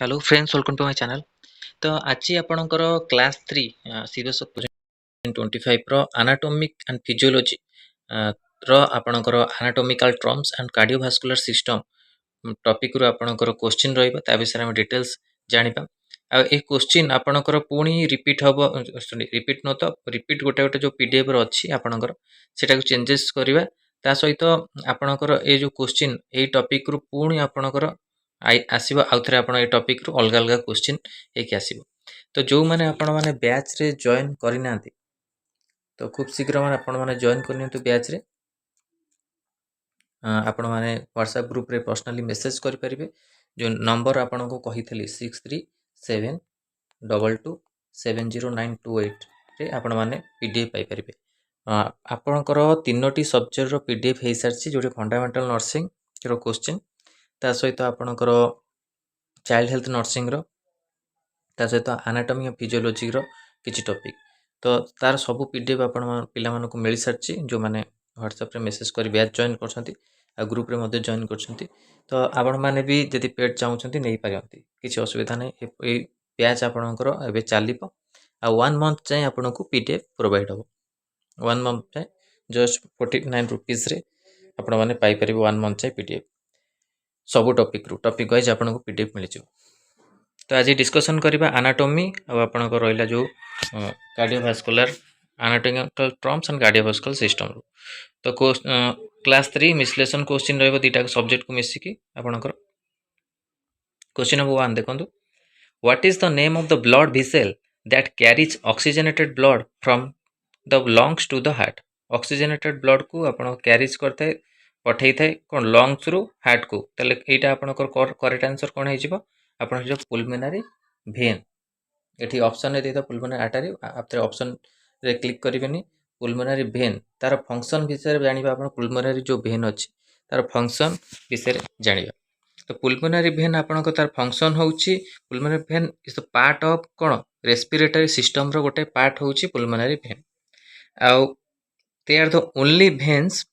Hello friends, welcome to my channel. तो आज आपणकर क्लास 3 सीरियस ऑफ 2025 रो एनाटॉमिक एंड फिजियोलॉजी रो आपणकर anatomical terms and cardiovascular system topic रो आपणकर क्वेश्चन रहइबा ता विषय में डिटेल्स जानिबा। आ ए क्वेश्चन आपणकर पुणी रिपीट हबो, रिपीट न तो रिपीट गोटे गोटे जो पीडीएफ रो अछि आपणकर सेटा को चेंजेस करिबा। ता सहित आपणकर ए जो क्वेश्चन ए टॉपिक रो पुणी आपणकर आसो आउ थे आप टॉपिक रु अलग अलग क्वेश्चन एक आसो। तो जो मैंने आपण मैंने बैच रे जॉइन करना तो खूब शीघ्र मैंने जॉइन करनी बैच रे। आपण मैंने व्हाट्सएप ग्रुप रे पर्सनली मेसेज करें। जो नंबर आपन को कही 6372270928 रे आपण मैंने पीडीएफ पाइपर। आपणकर 3टी सब्जेक्ट रो पीडीएफ हो सारी जो फंडामेंटल नर्सिंग रो क्वेश्चन ता सहित आपणकर चाइल्ड हेल्थ नर्सिंग रो ता सहित एनाटॉमी और फिजियोलॉजी रो किछि टॉपिक। तो तार सब पीडीएफ आपण पिला मानन को मिल सारछि जो माने व्हाट्सएप रे मेसेज कर बैच जॉइन करछंती आ ग्रुप रे मध्ये जॉइन करछंती। तो आपण माने भी जदि पेड चाहउछंती नै पारंती, किछि असुविधा नै। ए बैच आपणकर एबे चालिबो आ 1 मंथ चाहे आपण को पीडीएफ प्रोवाइड हो। 1 मंथ चाहे जस्ट 49 रुपीस रे आपण माने पाई परिबो 1 मंथ चाहे पीडीएफ सब टॉपिक रु टॉपिक वाइज आपण को पीडीएफ मिल जिवो। तो आज डिस्कशन करबा एनाटॉमी और आपण को रहला जो cardiovascular anatomical terms and cardiovascular system रु। तो क्लास 3 मिसलेशन क्वेश्चन रहबो दीटा सब्जेक्ट को मिसिकी आपणकर। क्वेश्चन नंबर 1 देखंतु, what is the name of the blood vessel that carries oxygenated blood from the lungs to the heart. Oxygenated blood को आपण carries करते पठै थाए कोन लंग्स रु हार्ट को। तले एटा आपणकर करेक्ट आंसर कोन हे जिवो आपण जो पुल्मोनरी वेन। एठी ऑप्शन रे दे पुल्मोनरी आर्टरी आफ्टर ऑप्शन रे क्लिक करिवेनी पुल्मोनरी वेन तार फंक्शन विषय जानिबा। आपण पुल्मोनरी जो वेन अछि तार फंक्शन विषय जानिबा। तो पुल्मोनरी वेन आपनको तार फंक्शन होउची pulmonary vein is the part of कोन रेस्पिरेटरी सिस्टम रो गोटे पार्ट होउची पुल्मोनरी वेन। आउ they are the only veins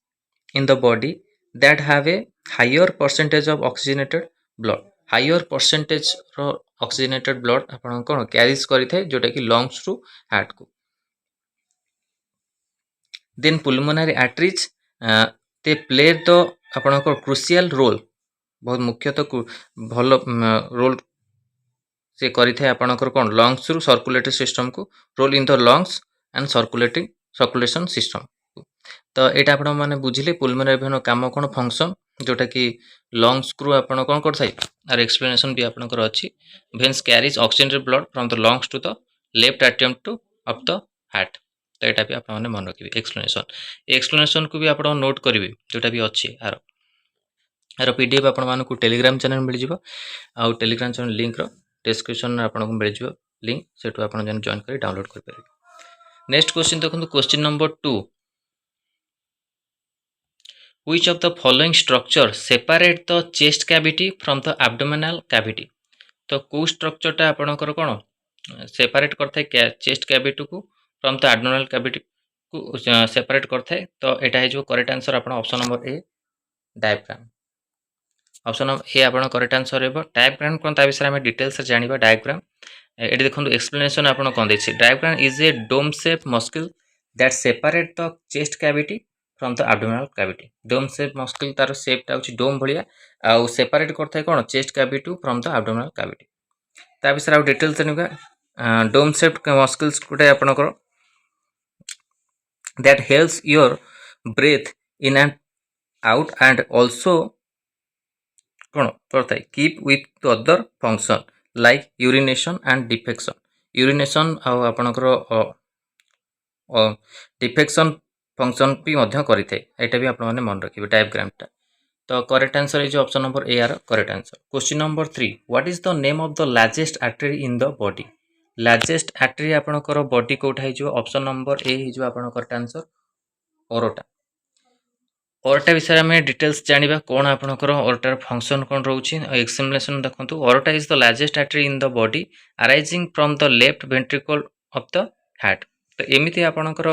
in the body that have a higher percentage of oxygenated blood। higher percentage रो oxygenated blood आपण कोन carries करि थाए जोटा कि लंग्स टू हार्ट को। Then pulmonary arteries they play the आपण को क्रुशियल रोल, बहुत मुख्यतः भल रोल से करि थाए आपणकर कोन लंग्स रु सर्कुलेटरी सिस्टम को role in the lungs and circulation system. तो एटा आपण माने बुझिले पुल्मोनरी वेन काम कोन फंक्शन जोटा कि लंग्स को आपण कोन कर थाए आर एक्सप्लेनेशन भी आपणकर अछि। Veins carries oxygen blood from the lungs to the left atrium to of the heart. तो एटा भी आपण माने मन रखिबे एक्सप्लेनेशन को भी आपण नोट करिवे जोटा भी अछि। आर पीडीएफ आपण माने को टेलीग्राम चैनल मिल जिवो आ टेलीग्राम चैनल लिंक रो डिस्क्रिप्शन रे आपण को मिल जिवो लिंक सेटु आपण जन जॉइन करी डाउनलोड कर परिबे। नेक्स्ट क्वेश्चन देखंतु, question number 2, which of the following structure separate the chest cavity from the abdominal cavity। तो को स्ट्रक्चर टा आपणकर कोन सेपरेट करथाय चेस्ट कैविटी को फ्रॉम द एब्डोमिनल कैविटी को सेपरेट करथाय। तो एटा हे जो करेक्ट आंसर आपण option number A diaphragm. Option number A आपण करेक्ट आंसर हेबो डायफ्राम। कोन ता विषय में डिटेल्स से जानिबा। डायफ्राम एटी देखंतु एक्सप्लेनेशन आपण कोन दैछि। Diaphragm is a dome shape muscle that separate the chest cavity from the abdominal cavity. Dome shape muscle तार शेप ता होछि डोम भलिया आ सेपरेट करथाय कोन chest cavity from the abdominal cavity. ता विषय आउ डिटेल्स जानिबा। डोम शेप मस्कुल्स गुटे आपणकर that helps your breath in and out and also कोन करथाय keep with the other function like urination and defecation. Urination आ आपणकर डिफेक्शन फंक्शन भी मध्य करिथाय। एटा भी आपण माने मन रखिबे डायग्राम टा। तो correct answer is option number A R correct answer. Question number 3, what is the name of the largest artery in the body. Largest artery आपणकर बॉडी कोठा हिजो ऑप्शन नंबर ए हिजो आपण करेक्ट आंसर ओरोटा। ओरोटा विषय में डिटेल्स जानिबा कोन आपणकर ओरोटार फंक्शन कोन रहउची। Explanation देखंतु, aorta is the largest artery in the body arising from the left ventricle of the heart. तो एमिति आपणकर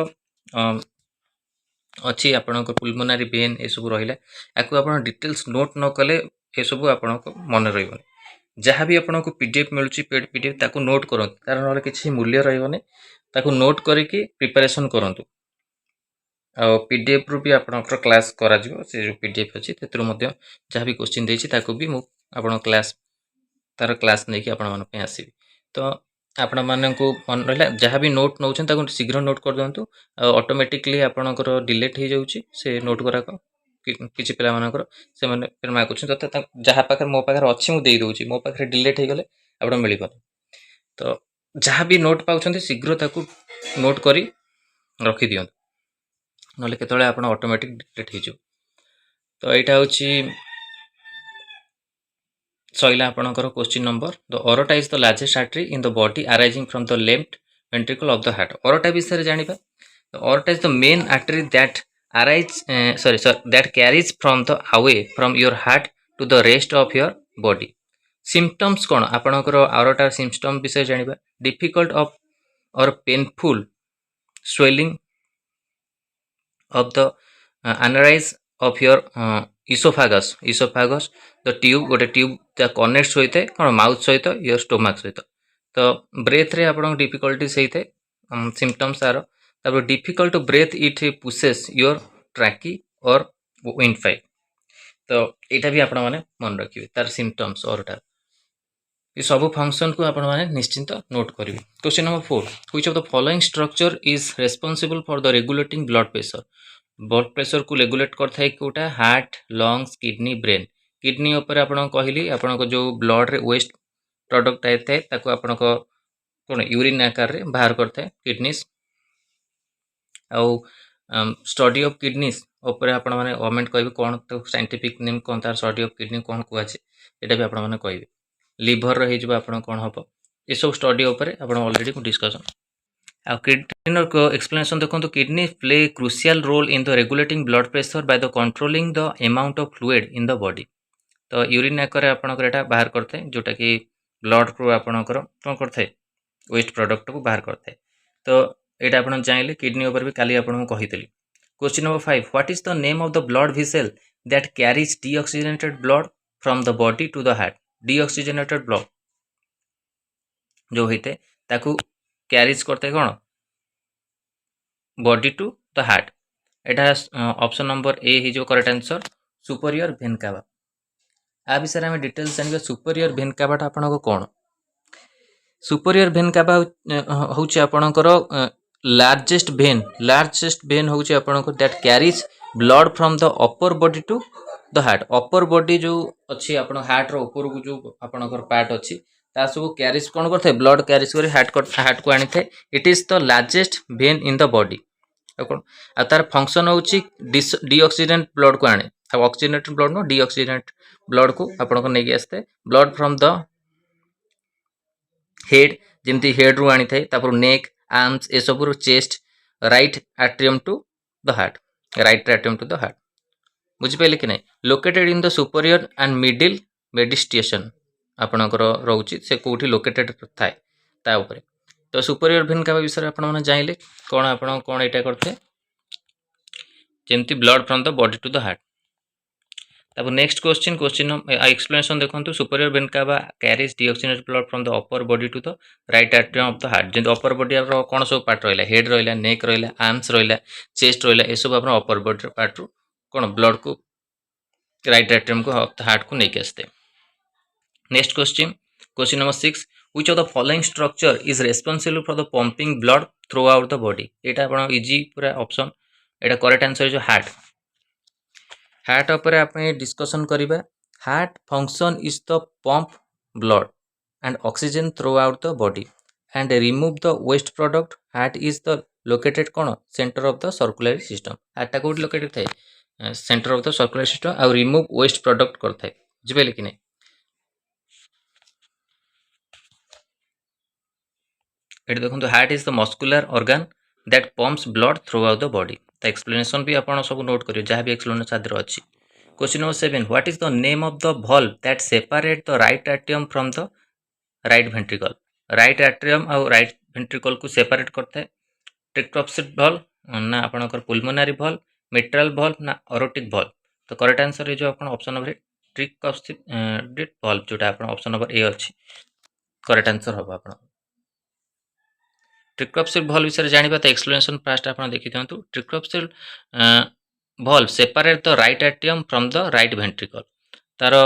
अच्छी आपणकर पुल्मोनरी वेन ए सब रहिला याकू आपण डिटेल्स नोट न कले ए सब आपणक मन रहइबो। जहाँ भी आपको पीडीएफ मिलूँ पेड पीडीएफ ताकू नोट करूँ कारण ना किसी मूल्य रही ताकू नोट करके प्रिपरेशन करूँ पीडीएफ रू भी आपणकर क्लास करा से जो पीडीएफ अच्छी जहाँ भी क्वेश्चन देती भी मुझे आप क्लास तार क्लास नहीं कि आपण आसवि तो आपण मानक मन रहा जहाँ भी नोट नौ शीघ्र नोट कर दिंतु ऑटोमेटिकली आपणकर डिलीट हो जाऊँगी से नोट गुराक किसी पिला मानकर से फिर मागुच तो जहाँ पाखे मो पाखे अच्छी मुझे देदे मो पाखे डिलीट हो गले आप मिल तो जहाँ भी नोट पाँच शीघ्र ताकू नोट कर रखी दिंतु ना केत आप ऑटोमेटिक डिलीट हो तो यहाँ हूँ सैला आपणकर question number the aorta is the largest artery in the body arising from the left ventricle of the heart aorta विषय जानिबा the aorta is the main artery that arise that carries from the away from your heart to the rest of your body symptoms कौन आपणकर aorta symptom विषय जानिबा difficult of और painful swelling of the analyze of your esophagus the tube गोटे tube connect होता है कौन mouth सहित योर स्टोमक सहित तो ब्रेथ रे आपन डिफिकल्टीज होता है सिम्पटम्स तार तापर difficult to breathe it pushes your trachea or wind pipe तो यहाँ भी आपण मैंने मन रखिए तार सिम्पटम्स और ये सब फंक्शन को आपण मैंने निश्चिंत नोट करेंगे question number 4 which of the following structure is responsible for the regulating blood pressure को रेगुलेट करता है कोटा heart lungs kidney brain kidney उपर आपन कहली आपन जो ब्लड रे वेस्ट प्रोडक्ट आए ताको आपन कौन यूरिन आकार रे बाहर करता है किडनीज आउ स्टडी ऑफ किडनीज उपर आपण माने कमेंट कहिबे कोन तो साइंटिफिक नेम कोन तार स्टडी ऑफ किडनी कोन कुआ छे एटा भी आपण माने कहिबे लिवर रो हे आपण कोन हबो ए सब स्टडी उपर आपण ऑलरेडी डिस्कशन आ किडनी को एक्सप्लेनेशन देखो kidney play crucial role in the regulating blood pressure by the controlling the amount of fluid in the body तो यूरिन आकर आपणकर एटा बाहर करते हैं जोटा कि ब्लड को आपणकर कौन करते वेस्ट प्रोडक्ट को बाहर करते तो यहाँ आप चाहिए किडनी उपर भी काली आपको कही question number 5 what is the name of the blood vessel that carries deoxygenated blood from the body to the heart deoxygenated blood जो होते ताकू कैरीज करते कौन बॉडी टू द हार्ट यहाँ ऑप्शन नंबर ए ही जो करेक्ट आंसर सुपीरियर वेन कावा आ विषय में डिटेल्स जानवा सुपीरियर वेन कावाटा आपन कौन सुपीरियर वेन कावा हूँ आपणकर लार्जेस्ट वेन हूँ आपणकर that carries blood from the upper body to the heart upper body जो अच्छी आप हार्ट रो ऊपर को जो आपणकर पार्ट अच्छी ता सब कैरीज कौन करते ब्लड कैरीज कर हार्ट को आनी थे it is the largest vein in the body कौन आ तार फंक्शन हूँ डीऑक्सीडेंट ब्लड को आने oxygenated blood no deoxygenated blood को आपन को नहीं आसते ब्लड फ्रॉम द हेड जमती हेड रू आनी थे तापर नेक आर्म्स ए सब chest right atrium to the heart right atrium to the heart बुझिपारे कि नहीं located in the superior and middle mediastinum आपणकर रोचे से कौटी लोकेटेड थाए ता उपरे तो सुपीरियर वेन कावा विषय आप जानले कौन आप कौन यहाँ करते जमती blood from the body to the heart तब नेक्स्ट क्वेश्चन एक्सप्लेनेशन देखो superior vena cava carries deoxygenated blood from the upper body to the right atrium of the heart जब अपर बॉडी कौन सब पार्ट रहा हेड रहा नेक रहा arms रहा chest रहा यह सब आप अपर बॉडी पार्ट रू कौन ब्लड को राइट एट्रियम को हार्ट को लेके आसते next question number 6 which of the following structure is responsible for the pumping blood throughout the body एटा आपण इजी पूरा ऑप्शन एटा करेक्ट आंसर जो हार्ट ऊपर आप डिस्कशन करिबा heart function is the pump blood and oxygen throughout the body and remove the waste product heart is the located कौन centre of the circulatory system heart टा कोड located थाए centre of the circulatory system आ remove waste product करथाए बुझिपाले कि नहीं ये देखो heart is the muscular organ that pumps blood throughout the body तो एक्सप्लेनेशन भी आप सब नोट करियो जहाँ भी एक्सप्लेनेशन आदर अच्छी question number 7 what is the name of the valve that separate the right atrium from the right ventricle right atrium और राइट वेंट्रिकल को सेपरेट करता है ट्रिक्टोप्सिड valve ना आपनकर पुल्मोनरी valve मिट्रल valve ना ऑरोटिक valve तो करेक्ट आंसर है जो आप ऑप्शन नंबर ट्रिकॉप्सिड valve जोटा आपण ऑप्शन नंबर ए अछि करेक्ट आंसर हो आपण ट्रिकॉप्सिड valve विषय जानिबा त एक्सप्लेनेशन फास्ट आपण देखि दियंतु tricuspid valve separate the right atrium from the right ventricle तार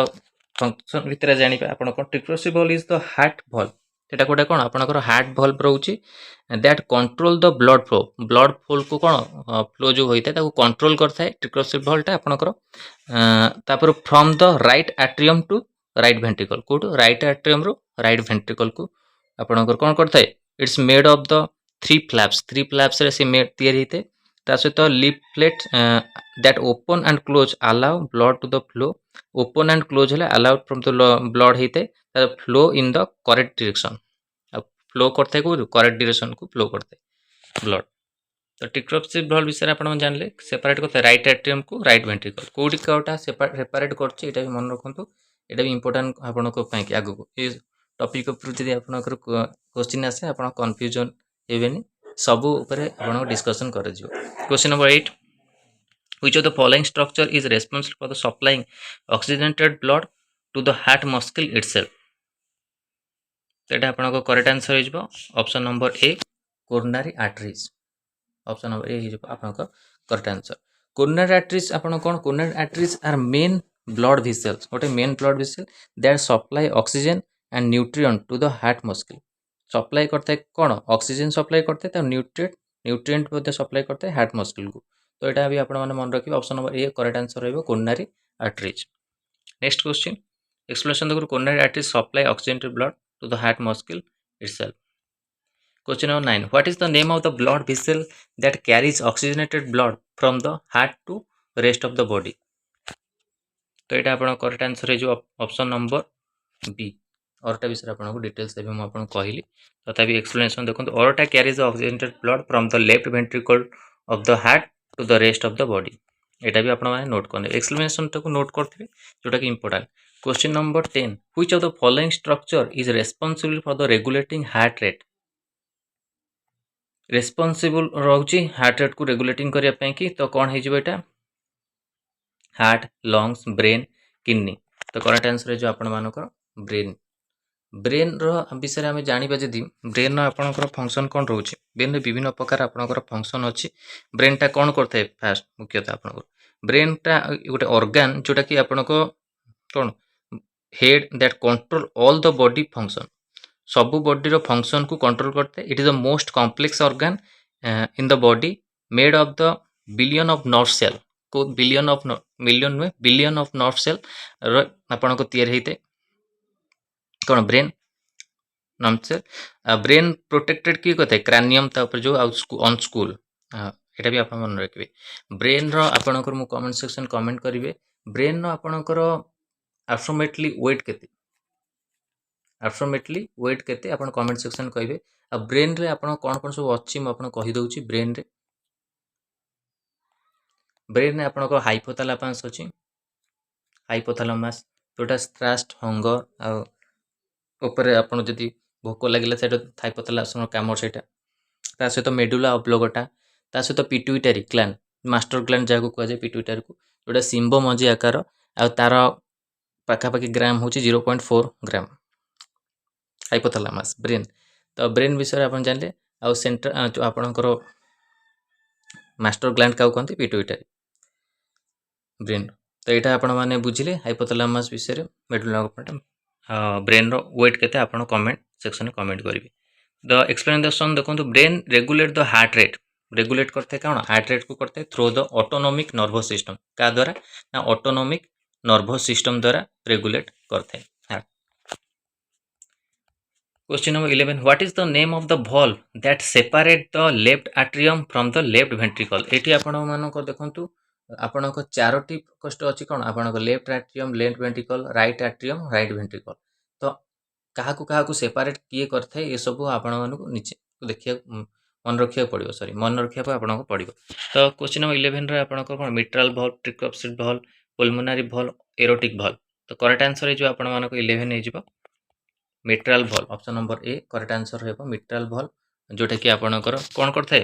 फंक्शन भितर जानिबा आपण कोन tricuspid valve is the heart valve सेटा कोटा कोन आपनकर हार्ट valve रहउची that control the blood flow को कोन फ्लो जो होइता ताको कंट्रोल करथाय ट्रिकॉप्सिड valve टा आपनकर तापर from the right atrium to right ventricle कोट राइट एट्रियम रो राइट वेंट्रिकल को आपनकर कोन करथाय it's made of the three flaps रे से मेड तयार हेते ता सहित leaflet that open and close allow blood to the flow open and close हले अलाउ फ्रॉम द ब्लड हेते flow in the correct direction flow करते को करेक्ट डायरेक्शन को फ्लो करते ब्लड तो ट्रिकॉप्सिड valve विषय आपण जानले सेपरेट करते राइट एट्रियम को राइट वेंट्रिकल कोडी काटा सेपरेट करछि एटा भी मन रखंतु एटा भी इंपोर्टेंट आपण को पई कि आगु ए टॉपिक ऊपर जदि आपनकर क्वेश्चन आसे आपण कंफ्यूजन हेबेनी सब ऊपर आपण डिस्कशन कर जियो question number 8 which of the following structure is responsible for the supplying oxygenated blood to the heart muscle itself तेटा आपनको करेक्ट आंसर हो option number A coronary arteries option number A हो आपनको correct answer coronary arteries आपण कोन coronary arteries are main blood vessels गोटे main blood vessel that supply oxygen and nutrient to the heart muscle supply करते कोन oxygen supply करते त nutrient मध्ये सप्लाई करते हार्ट मस्कुल को तो एटा भी आपण माने मन रखिबे option number A correct answer रहइबो coronary arteries next question explanation देखो coronary arteries supply oxygen blood to the heart muscle itself. Question number 9. What is the name of the blood vessel that carries oxygenated blood from the heart to rest of the body? तो एटा आपण correct answer है जो option number B aorta विषय आपन को details एबे हम आपन कहली तथापि एक्सप्लेनेशन देखो aorta carries oxygenated blood from the left ventricle of the heart to the rest of the body एटा भी आपण माने नोट करने एक्सप्लेनेशन को नोट करथिबे जोटा कि important question number 10 which of the following structure is responsible for the regulating heart rate responsible रहउची heart rate को रेगुलेटिंग करिया पई कि तो कोन हे जिवो एटा हार्ट लंग्स ब्रेन किडनी तो करेक्ट आंसर है जो आपण मानकर ब्रेन रो विषय में जानिबा जदी ब्रेन आपनकर फंक्शन कोन रहउची ब्रेन रे विभिन्न प्रकार आपनकर फंक्शन अछि ब्रेन टा कोन करथे फास्ट मुख्यतः आपनकर ब्रेन टा गोटे ऑर्गन जोटा कि आपनको कोन head that control all the body function सब बॉडी रो फंक्शन को कंट्रोल करते it is the most complex organ in the body made of the billion of nerve cell को बिलियन ऑफ नर्व सेल आपन को तैयार हेते कोन brain nerve cell brain protected की कहते क्रैनियम ता ऊपर जो ऑन स्कूल एटा भी आपन मन रखबे ब्रेन रो आपन को मु कमेंट सेक्शन कमेंट करिवे ब्रेन रो आपन को अप्रोक्सीमेटली वेट केते आपण कमेंट सेक्शन कहिबे आ ब्रेन रे आपण कोन सब अछि म आपण कहि दउची ब्रेन रे आपण को हाइपोथैलेमस अछि हाइपोथैलेमस जोटा स्ट्रेस्ड हंगर आ ऊपर आपण जदी भोक लागिला सेटा हाइपोथैलेमस नो काम सेटा ता सहित मेडुला ऑब्लोंगटा ता सहित पिट्यूटरी ग्लैंड मास्टर ग्लैंड जाको कह जाय पिट्यूटरी को जोटा सिंबो मजी आकार आ तार पाखापाखि ग्राम हूँ 0.4 ग्राम हाइपोथैलेमस ब्रेन तो ब्रेन विषय आपन जानले आ सेंटर जो आपनकर मास्टर ग्लैंड का कहते पिट्यूटरी ब्रेन तो यहाँ आपण माने बुझिले हाइपोथैलेमस विषय मेडुला ब्रेन रो वेट केते आपण कमेंट सेक्शन में कमेंट करिवे द एक्सप्लेनेशन देखो brain regulate the heart rate regulate करते कौन हार्ट रेट को करते through the autonomic nervous system का द्वारा ना ऑटोनोमिक नर्वस सिस्टम द्वारा रेगुलेट करते हैं question number 11 what is the name of the valve that separate the left atrium from the left ventricle eighty आपण मानको देखंतु आपनको चारोटी कष्ट अछि कोन आपनको left atrium left ventricle right atrium right ventricle तो कहा को सेपरेट किए करथे ये सब आपण मानको नीचे देखिया मन रखिया पड़िबो सॉरी मन रखिया आपनको पड़िबो तो क्वेश्चन नंबर 11 रे आपनको कोन mitral valve tricuspid valve pulmonary valve aortic valve तो करेक्ट आंसर है जो आपण मानको 11 हे जिवो mitral valve option number A correct answer हेबो मिट्रल valve जोटा कि आपणकर कोन करथे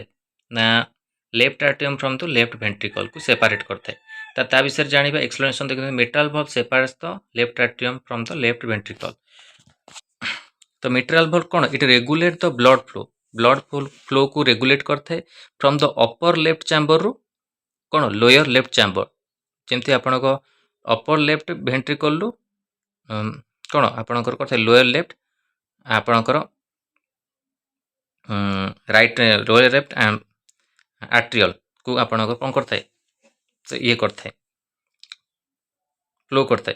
ना left atrium from the left ventricle को सेपरेट करथे ता विषय जानिबा एक्सप्लेनेशन देखते मिट्राल valve separates the left atrium from the left ventricle। तो मिट्राल valve कौन it regulate the blood flow को रेगुलेट करथे from the upper left chamber रु कौन लोअर लेफ्ट चैम्बर जमती आपण को अपर लेफ्ट वेंट्रिकल रु कौन आपणकर करथे लोअर लेफ्ट आपणकर राइट लोअर लेफ्ट आट्रियल को आपणकर कौन करथे तो ये करथे फ्लो करथे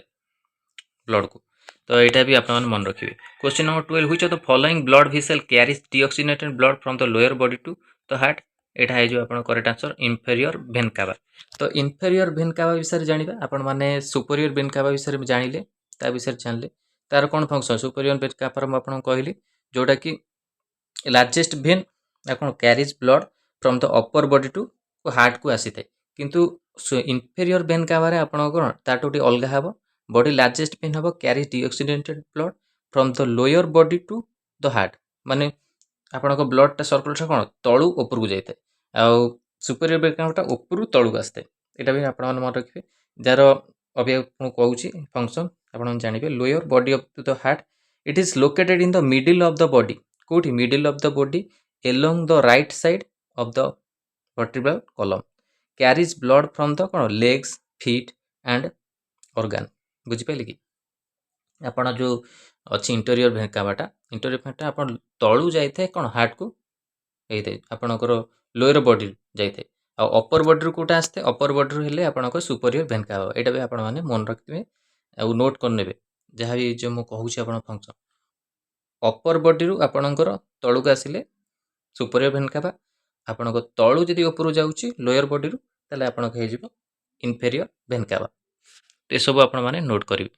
ब्लड को। तो यहाँ भी आप मन रखिए। Question number 12 which of the following blood vessel carries deoxygenated blood from the lower body to the heart. यहाँ है जो आप correct answer inferior vena cava. तो इंफेरियर वेन कावा विषय जानिबा आपण माने सुपीरियर वेन कावा विषय जानिले ता विषय जानले तार कौन फंक्शन सुपीरियर वेन कावा मैं आपको कहली जोटा कि लार्जेस्ट वेन कौन carries blood from the upper body to heart को आसी थाए किंतु इंफेरियर वेन कावा आपण कौन ताटू अलग हे बॉडी लार्जेस्ट वेन हम carry deoxygenated blood from the lower body to the heart माने आपण को ब्लड टा सर्कुलेशन कौन तलू ऊपर को जाए आउ सुपीरियर वेन कावा ऊपर तलू आसते यहाँ भी आप मन रखिए जार अभी कहूँ फंक्शन आप जानते lower body of the heart it is located in the middle of the body कौटी middle of the body along the right side of the vertebral column carries blood from the कौन legs feet and organ बुझिपारे कि आपण जो अच्छी interior भेंकावाटा interior भेंटा आप तलू जाए कौन हार्ट को यही आपणकर लोअर बॉडी जाए आ अपर बॉडी कौटा आसते अपर बॉडी हेल्ले आपणकर सुपीरियर भेंका हम यहाँ भी आपण मैंने मन रखिए आउ नोट करने जहाँ भी जो मुझे कहूँ फंक्शन अपर बॉडी आपणकर तलू आसिले सुपीरियर भेंका आपण तलू जदि ऊपर जाऊँगी लोअर बॉडी ताले आपण इंफेरियर भेंका ये सब आपण मैंने नोट करेंगे।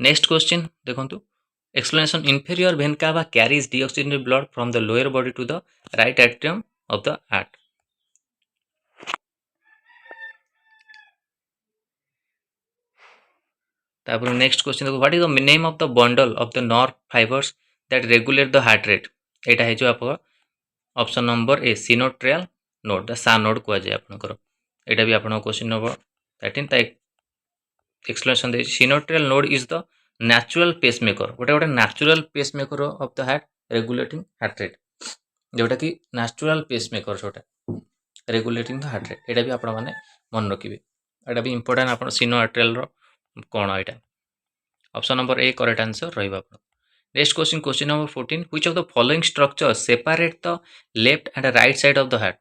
नेक्स्ट क्वेश्चन देखो explanation inferior vena cava carries deoxygenated blood from the lower body to the right atrium of the heart. तापर नेक्स्ट क्वेश्चन देखो what is the name of the bundle of the nerve fibres that regulate the heart rate. यहाँ है जो आप option number A sinoatrial node SA node कह जाए आपंकर यहाँ भी आप question number 13 explanation the sinoatrial node is the natural pacemaker गोटे गोटे natural pacemaker of the heart regulating heart rate जोटा कि नेचुरल पेसमेकर जोटा रेगुलेटिंग द हार्ट रेट यहाँ भी आप मन रखिए यहाँ भी इंपोर्टेंट आप सिनोट्रियल कौन यहाँ option number A correct answer रहा। Next question question number 14 which of the following structure separate the left and right side of the heart.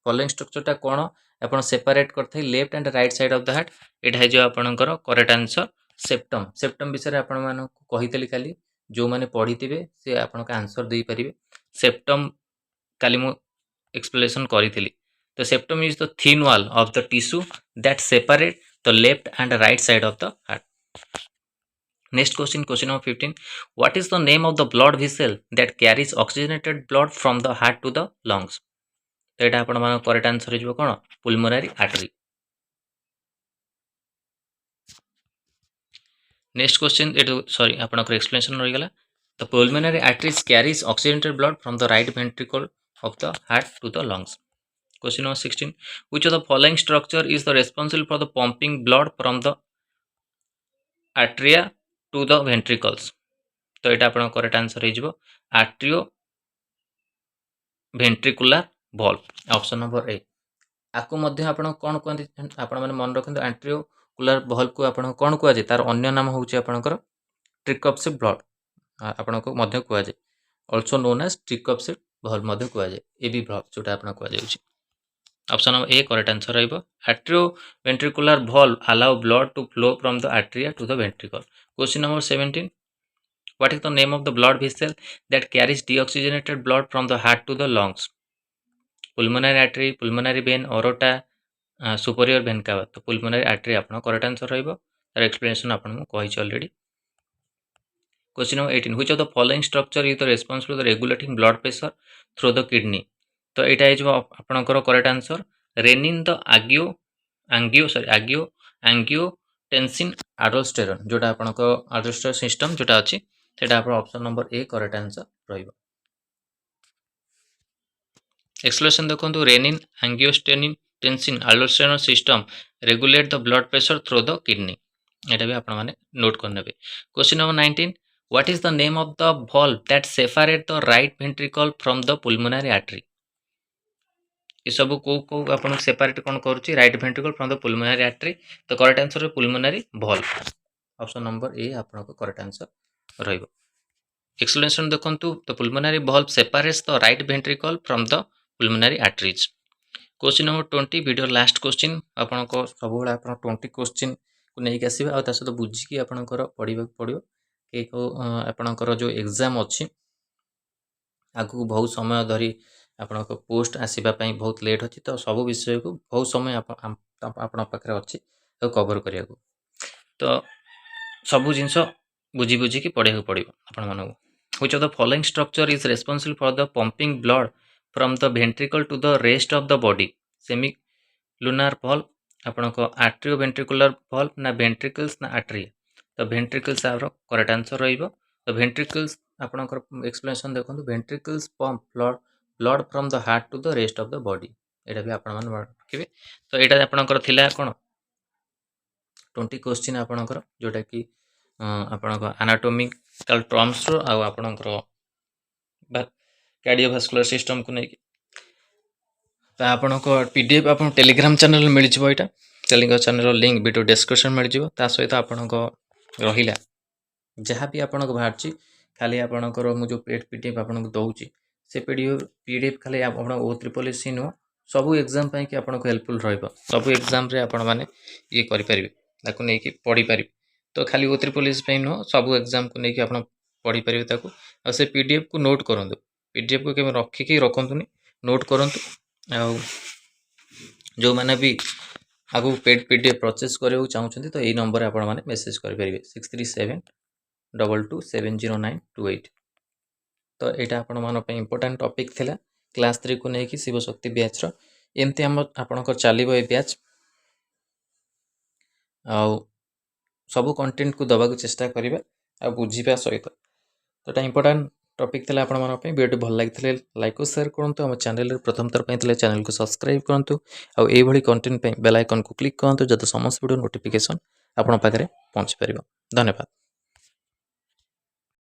Following स्ट्रक्चरटा कौन आप सेपरेट करते left and right side of the heart यहाँ है जो आपंकर correct answer septum. Septum विषय आपली काली जो मैंने पढ़ी थे सी आप आंसर दे पारे सेप्टम काली मु एक्सप्लेनेशन करी तो septum is the thin wall of the tissue that separate the left and right side of the heart. Next question question number 15 what is the name of the blood vessel that carries oxygenated blood from the heart to the lungs. तो यहाँ आप correct answer हो कौन pulmonary artery. Next question sorry आपनकर explanation रहीगला the pulmonary arteries carries oxygenated blood from the right ventricle of the heart to the lungs. Question number 16 which of the following structure is the responsible for the pumping blood from the atria to the ventricles. तो यहाँ आप correct answer हो atrio ventricular valve option number A आपको कौन कहते आप मन रखते आर्ट्रियोकुलर valve को आप कौन कह जाए तार अन्य नाम हूँ आपंकर ट्रिकॉप्सिक ब्लड आपन को मध्य कह जाए also known as tricuspid valve मध्य कह जाए ए भी valve जोटा आप कह जाए option number A correct answer रहिबो आर्ट्रियो ventricular valve allow blood to flow from the arteria to the ventricle। Question number 17 what is the name of the blood vessel that carries deoxygenated blood from the heart to the lungs। Pulmonary artery pulmonary vein aorta superior vena cava तो pulmonary artery आप correct answer रहिबो तार explanation आपन कहि already. Question number 18 which of the following structure is the responsible for regulating blood pressure through the kidney. तो यहाँ है आपनकर correct answer renin the angiotensin aldosterone जोटा आपनकर एल्डोस्टेरोन सिस्टम जोटा अछि सेटा आप option number A correct answer रहिबो। एक्सप्लेनेशन देखो renin एंगियोस्टेनिन टेंसिन aldosterone system regulate the blood pressure through the kidney एटा भी आपण माने नोट कर नेबे। Question number 19 what is the name of the valve that separate the right ventricle from the pulmonary artery ये सब को आपन सेपरेट कोन करूची right ventricle from the pulmonary artery तो करेक्ट आंसर है pulmonary valve option number A आपन को करेक्ट आंसर रहइबो। एक्सप्लेनेशन देखंतु the pulmonary valve separates the right ventricle from the pulmonary arteries। Question number 20 video last question आपन को सब बेला आपन 20 क्वेश्चन को नै के आसीबे आ तासो बुझी कि आपन को पढिबा पडियो के को आपन को जो एग्जाम अछि आगु बहुत समय धरी आपन को पोस्ट आसीबा पई बहुत लेट अछि तो सब विषय को बहुत समय आपन पाखरे अछि तो कवर करिया को तो सब जिंस बुझी बुझी कि पढे को पडियो आपन मानू which of the following structure is responsible for the pumping blood from the ventricle to the rest of the body semilunar valve आपण को atrioventricular valve ना ventricles ना atria तो ventricles आरो करेक्ट आंसर रहइबो तो ventricles आपण को एक्सप्लेनेशन देखंतु ventricles pump blood from the heart to the rest of the body एटा भी आपण मान रखिबे तो एटा आपण को थिला कोन 20 क्वेश्चन आपण को जोटा कि आपण को एनाटॉमिकल टर्म्स रो आ आपण को कार्डियोवास्कुलर सिस्टम को नहीं तो आपण को पीडीएफ आपण टेलीग्राम चैनल मिल जिवो एटा Telegram channel link video description मिल जिवो ता सहित आपण को रहिला जहाँ भी आपण को बाहरची खाली आपण को मु जो पेड पीडीएफ आपण को दउची से पीडीएफ खाली आपण ओ ट्रिपल एस नो सब एग्जाम पई कि आपण को हेल्पफुल रहइबो सब एग्जाम रे आपण माने ये करि परिबे ताको नै कि पढी परिबे तो खाली ओ ट्रिपल एस पई नो सब एग्जाम को नै कि आपण पढी परिबे ताको आ से पीडीएफ को नोट करंतु पीडीएफ को केमे रखी रखंतुनी नोट करंतु आ जो माने भी आगु पेड पीडीएफ प्रोसेस करे चाहउछंती तो ए नंबर आपण माने मेसेज कर परिबे 6372270928 तो एटा आपण मान पे इंपोर्टेंट टॉपिक थिला क्लास 3 को नै कि शिव शक्ति बैच रो एमते हम आपण को चालिबो ए बैच आ सब कंटेंट को दबा को चेष्टा करिबा आ बुझिबा सहित तो एटा इंपोर्टेंट टॉपिक थिला आपण मान पे वीडियो भल लागितले लाइक और शेयर करंतु हम चैनल रे प्रथम तर पे थिले चैनल को सब्सक्राइब करंतु आ ए भली कंटेंट पे बेल आइकन को क्लिक करंतु जत समस्त वीडियो नोटिफिकेशन आपण पाखरे पहुंच परिबो। धन्यवाद।